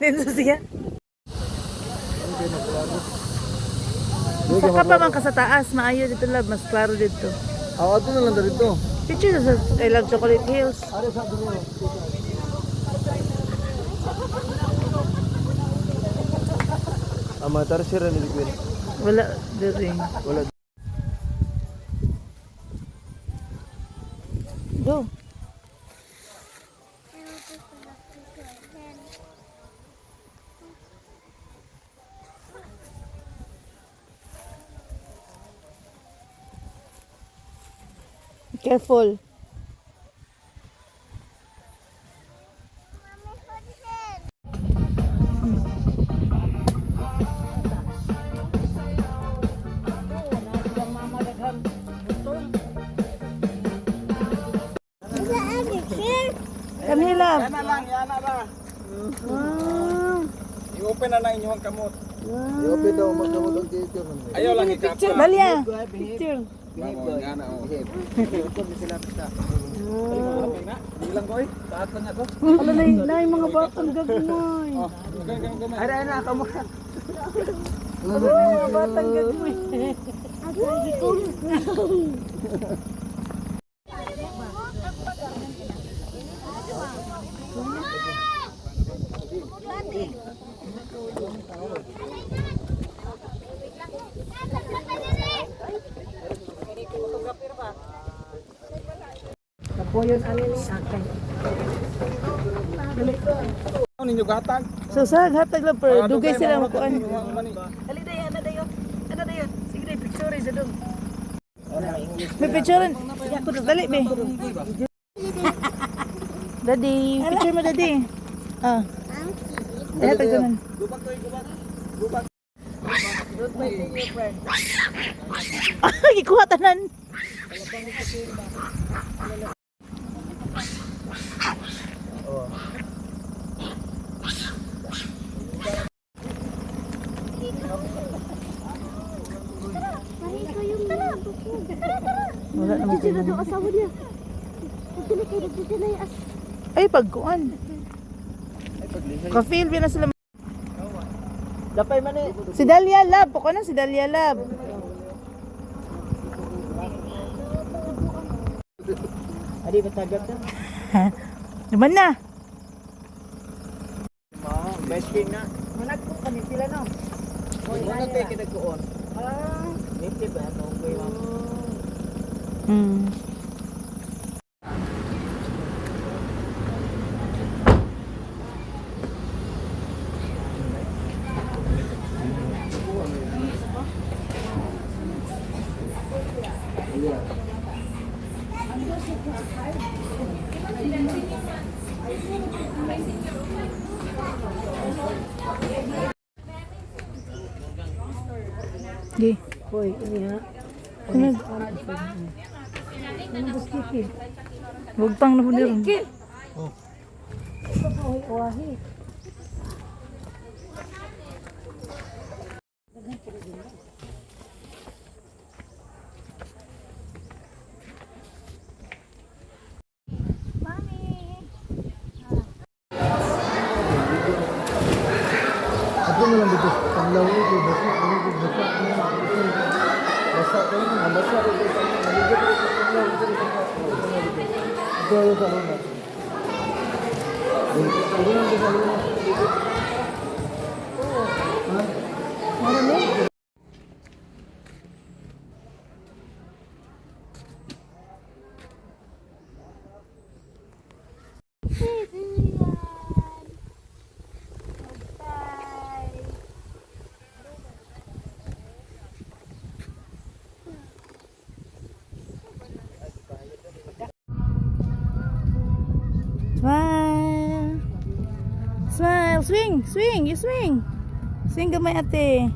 Dito siya. Saka pa man ka sa taas, maayo dito lab, mas klaro dito. Ato na lang dito. Picture sa I Love Chocolate Hills. Ano sa dulo? Amatar sira ni Gwen. Wala dito. Wala. Go. Careful. Kamila. Yana lang, yana lang. Wow. I-open na lang inyong kamot. I-open daw magkamot ang picture. Ayaw lang ikapa. Dalia. Picture. Bangon nga na oh. Ikot ni sila kita. Bilang ko eh. Taat lang ako. Ala na mga batang gagmay. Ara na kamo. Mga batang gagmay. Kapoyon alin sakay. Ano ninyo gatag? So sa hatag lang per dugay sila mo kuan. Dali dayo, ano dayo? Ano dayo? Sige dayo, picture sa dong. May picture. Dali be. Daddy, picture mo daddy. Ah. Ay hatag ganun. Gubak to, gubak. Gubak. Don't wait in your friend. Ay ikuha tanan. Oh. Wala naman Dito na doon asawa niya. Dito na yung ay pagkuan. Ka-feel na sila. Dapay man eh. Si Dalia Lab, ko na si Dalia Lab. Adi batagap ta. Naman na. Best friend na. managpo pa ni sila no. Mo na tay kita kuon. Ah, Niti ba no koy mo. Hmm. Di. hoy, ini ha. Ano? Ano gusto Huwag pang na po din. Oh. hoy, wahi. Ako na lang dito. Panglaw ito, basa, basa, basa ko yun, basa ko ito, naligo ko ito, panglaw ito, ito ayaw sa luna. Ito lang ito sa luna. Ano mo? Smile. Smile. Swing. Swing. You swing. Swing gamay ate.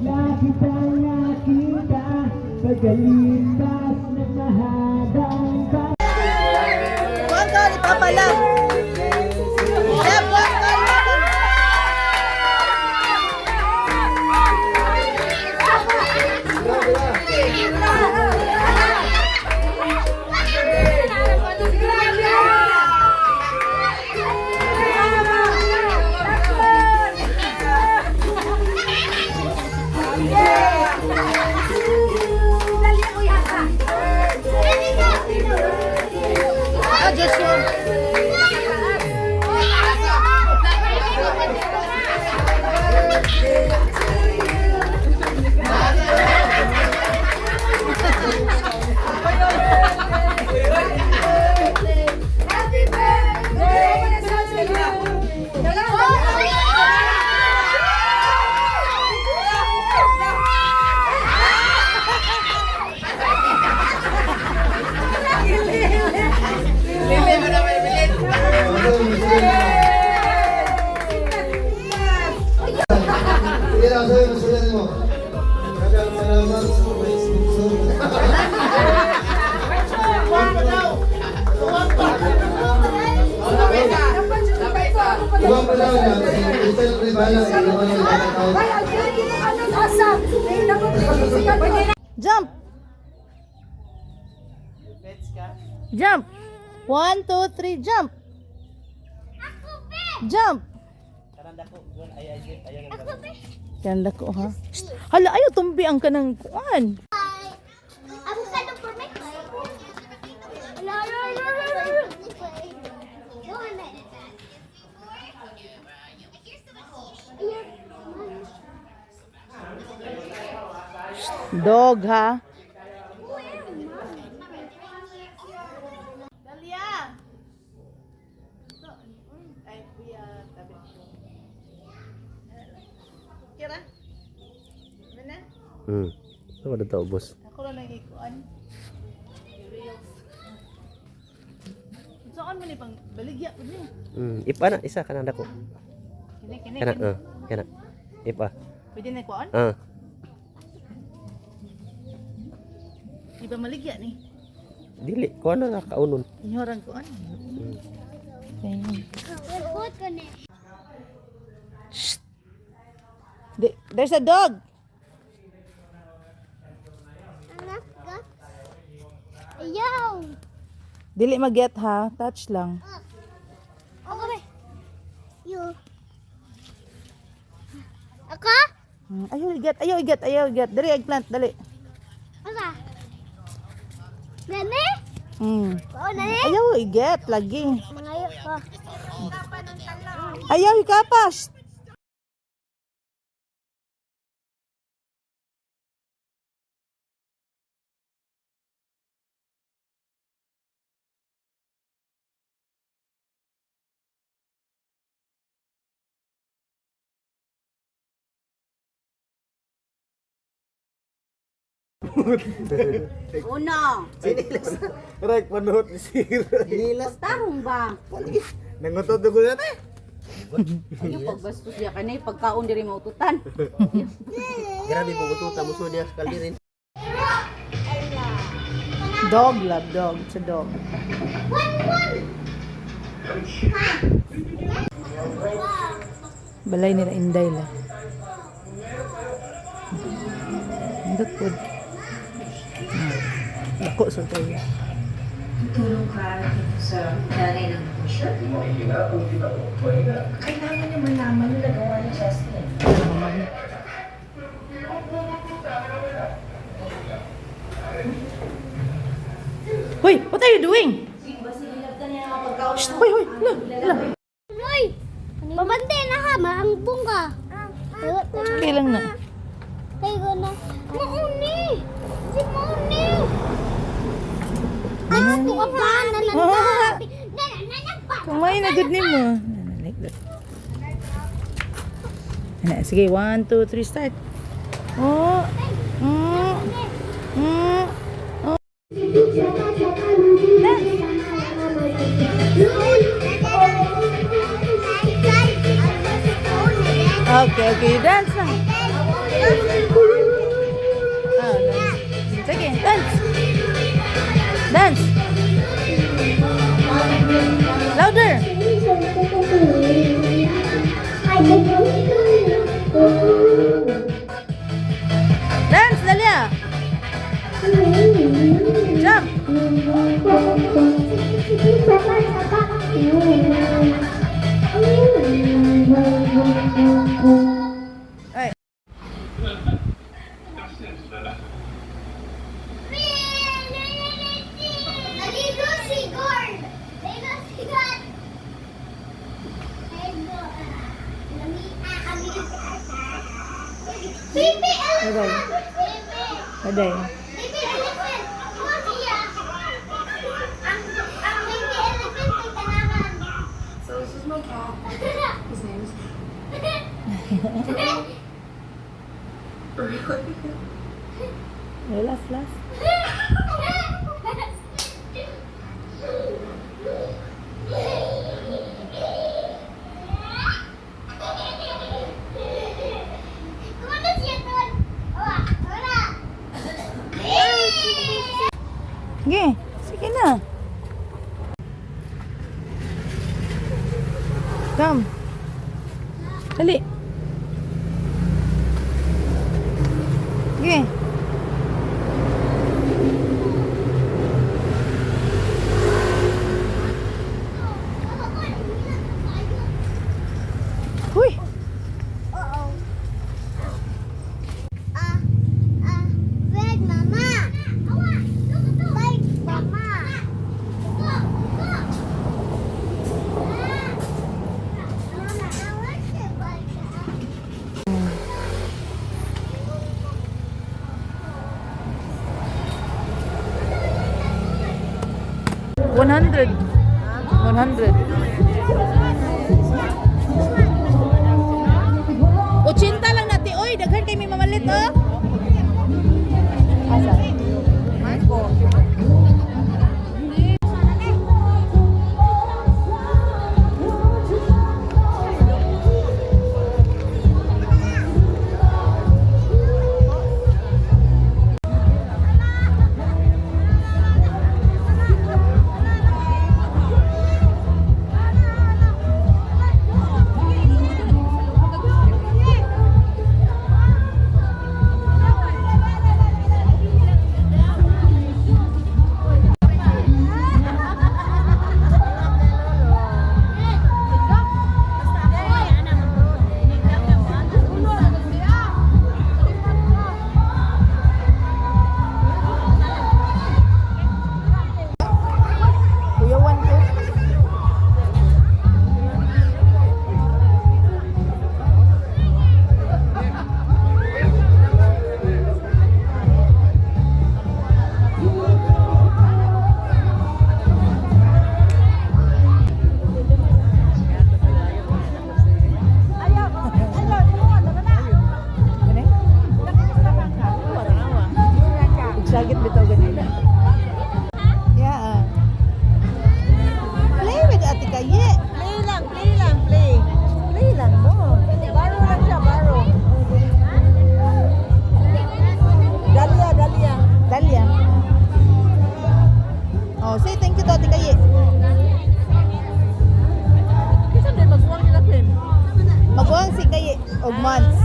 Buwan ka ni Papa lang. Chef, buwan ka ni Papa. Sige lang, sa'yo, masulan mo. Kagang malaman sa Facebook. Ibang pa lang na, kasi ito yung pribala, iwan yung ilang tao. Jump! Jump! 1, 2, 3, jump! Jump! Ganda ko ha. Shh! Hala, ayaw tumbi ang kanang kuan. Dog ha. Dalia. Kira. Mana? Ano ba ito, boss? Ako lang nagikuan. Saan man ni pang baligya pud ni. Ipa na, isa kanang dako. Kini. Kana. Ipa. Pwede na kuan? Iba maligya ni. Dili, ko na nga kaunon. Inyorang kuan. Shh. There's a dog. Ayaw! Dili mag-get ha, touch lang. Ako ba? Yo. Ako? Ayaw i-get. Dali eggplant, dali. Ako? Gani? Oo, nani? Ayaw i-get lagi. Mangayo ko. Ayaw ikapas. Una, Right, panuhot ni Sira. tarong ba? Nangutot ko na tayo. Ayaw pagbastos siya kanay pagkaon diri maututan. Grabe po bututa mo so diya sa kaldirin. Dog love, dog. It's a dog. Balay nila Inday la. Indot po. Dako sa tayo. Tulong ka sa nanay ng pusher. Kailangan niya malaman yung nagawa ni Justin. Hoy, what are you doing? Shh, hoy. Hala. Uy! Pabante na ha, maangbong ka. Okay lang na. Tayo ko na. Mauni! Si Mauni! Ano ka pa? Nanagpapi! Nanagpapi! Kumain na good name mo. Like that. Ano, sige, 1, 2, 3, start. Oh. Okay, dance na. Baby Aday. elephant. Aday. Baby elephant. Mo siya. Ang baby elephant ay kanahan. So this is my cat. His name is Laugh, laugh. Kumano siya doon? Wala. Wala. Sige, sige na. Come. Dali. Sige. Huy. Uh-oh. Where's Mama? Where's Mama? Mama, I want to bike. 100. 100. 80 lang natin. Oy, daghan kay may mamalit, oh. Asa? Marco. Kuya, 150. Sagit bitaw ganina. Yeah. Play with Ate Kaye. Play lang, play lang, play. Play lang mo. Baro lang siya, baro. Dalia, Dalia. Dalia. Oh, say thank you to Ate Kaye. Kisa din magsuwang nila Queen. Magwang si Kaye og months.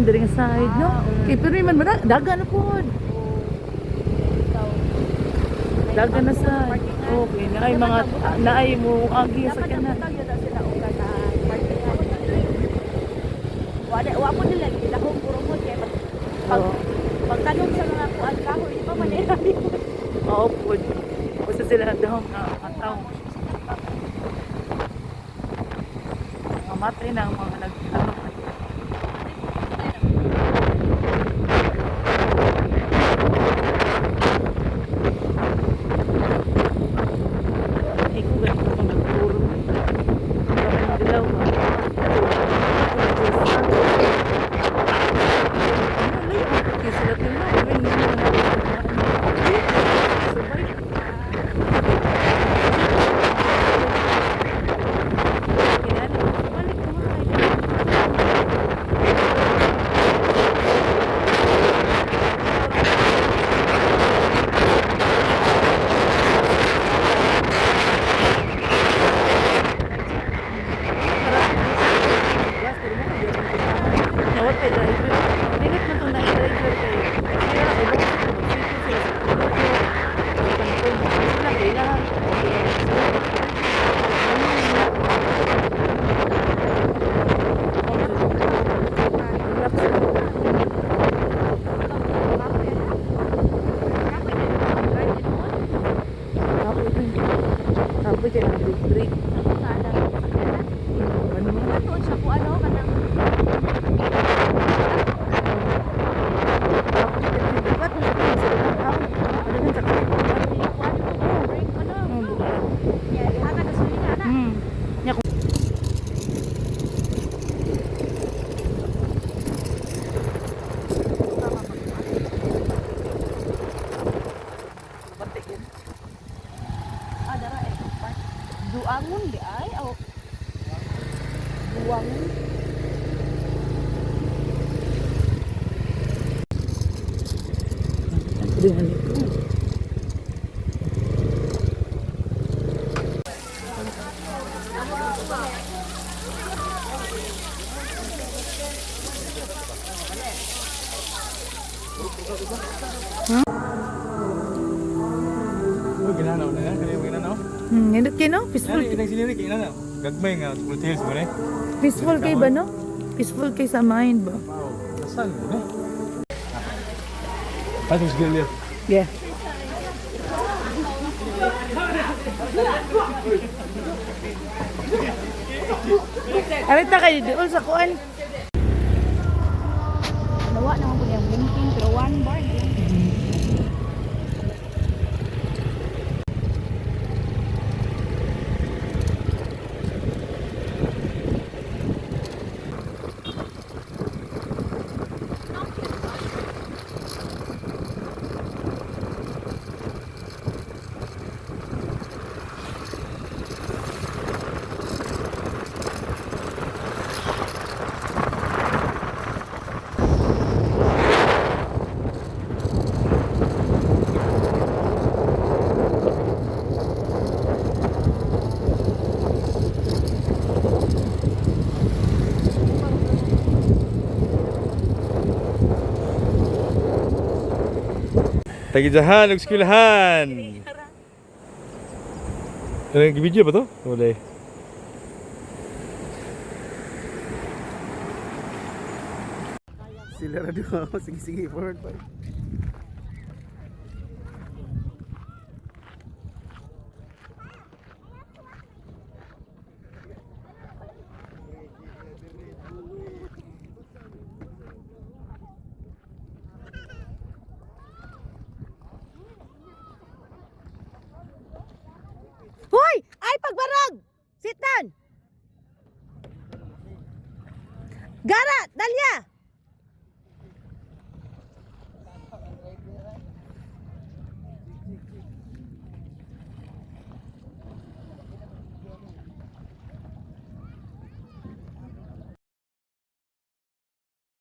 Diri nga side, no? Kay pero man dagan na pod. Dagan na sa. Okay, na ay mga naay mo agi sa kanan. Wa po nila ilahong puro mo kay pagtanong sa mga kuan kahoy, di ba manira? Oo pod. Basta sila dahong ataw. Mamatay na ang mga nag Dengan itu. Ginanaw na yan, kaya ginanaw. Nindot kayo, no? Peaceful. Itang sila rin, ginanaw. Gagmay nga, School Tales mo na eh. Peaceful kayo ba, no? Peaceful kayo sa mind ba? Wow, nasaan mo na eh. Pasok sa gilid. Yeah. Arita kayo doon sa kuan. Nawa naman po yung blinking pero one bar lang. Tagidahan, nagskulahan. Nag-video ba to? Wala eh. Sila na doon. Sige, forward pa. Hoy! Ay, pagbarog! Sit down! Gara! Dalia!